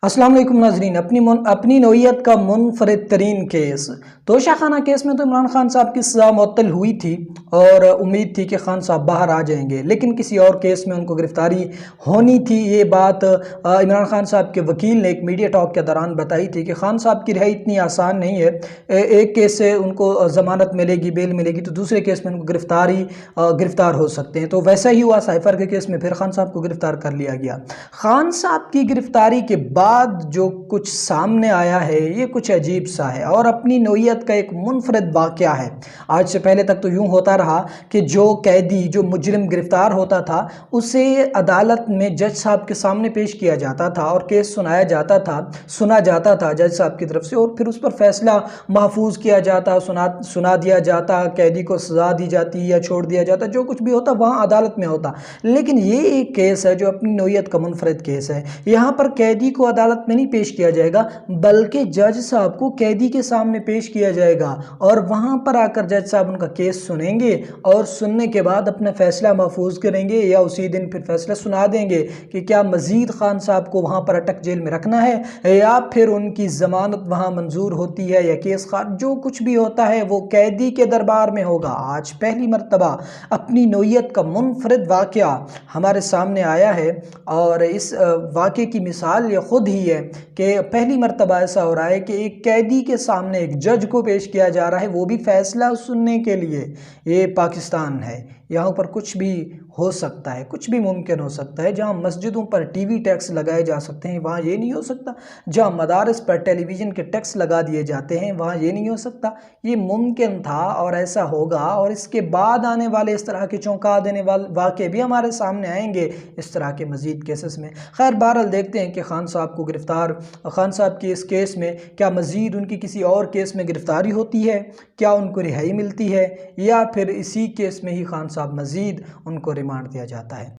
अस्सलाम वालेकुम नाजरीन। अपनी नौइयत का मुनफरिद तरीन केस तोशा खाना केस में तो इमरान खान साहब की सज़ा मुअत्तल हुई थी और उम्मीद थी कि खान साहब बाहर आ जाएंगे, लेकिन किसी और केस में उनको गिरफ्तारी होनी थी। ये बात इमरान खान साहब के वकील ने एक मीडिया टॉक के दौरान बताई थी कि खान साहब की रिहाई इतनी आसान नहीं है। एक केस से उनको ज़मानत मिलेगी, बेल मिलेगी, तो दूसरे केस में उनको गिरफ्तार हो सकते हैं। तो वैसा ही हुआ, साइफर के केस में फिर खान साहब को गिरफ्तार कर लिया गया। खान साहब की गिरफ्तारी के बाद जो कुछ सामने आया है ये कुछ अजीब सा है और अपनी नौइयत का एक मुनफरद वाक़या है। आज से पहले तक तो यूँ होता रहा कि जो कैदी, जो मुजरिम गिरफ्तार होता था उसे अदालत में जज साहब के सामने पेश किया जाता था और केस सुना जाता था जज साहब की तरफ से, और फिर उस पर फैसला महफूज किया जाता, सुना दिया जाता, कैदी को सज़ा दी जाती या छोड़ दिया जाता, जो कुछ भी होता वहाँ अदालत में होता। लेकिन ये एक केस है जो अपनी नौइयत का मुनफरद केस है। यहाँ पर कैदी को अदालत में नहीं पेश किया जाएगा, बल्कि जज साहब को कैदी के सामने पेश किया जाएगा और वहाँ पर आकर जज साहब उनका केस सुनेंगे और सुनने के बाद अपना फैसला महफूज करेंगे या उसी दिन फिर फैसला सुना देंगे कि क्या मज़ीद खान साहब को वहाँ पर अटक जेल में रखना है या फिर उनकी ज़मानत वहाँ मंजूर होती है या केस खारिज। जो कुछ भी होता है वो कैदी के दरबार में होगा। आज पहली मर्तबा अपनी नौइयत का मुनफरिद वाक़या हमारे सामने आया है और इस वाक़े की मिसाल ये ख़ुद ही है कि पहली मर्तबा ऐसा हो रहा है कि एक कैदी के सामने एक जज को पेश किया जा रहा है, वो भी फ़ैसला सुनने के लिए। ये पाकिस्तान है, यहाँ पर कुछ भी हो सकता है, कुछ भी मुमकिन हो सकता है। जहाँ मस्जिदों पर टीवी टैक्स लगाए जा सकते हैं वहाँ ये नहीं हो सकता, जहाँ मदारस पर टेलीविज़न के टैक्स लगा दिए जाते हैं वहाँ ये नहीं हो सकता। ये मुमकिन था और ऐसा होगा, और इसके बाद आने वाले इस तरह के चौंका देने वाले वाक़े भी हमारे सामने आएंगे इस तरह के मज़ीद केसेस में। खैर बहरहाल देखते हैं कि खान साहब की इस केस में क्या मज़ीद उनकी किसी और केस में गिरफ़्तारी होती है, क्या उनको रिहाई मिलती है, या फिर इसी केस में ही खान साहब मज़ीद उनको रिमांड दिया जाता है।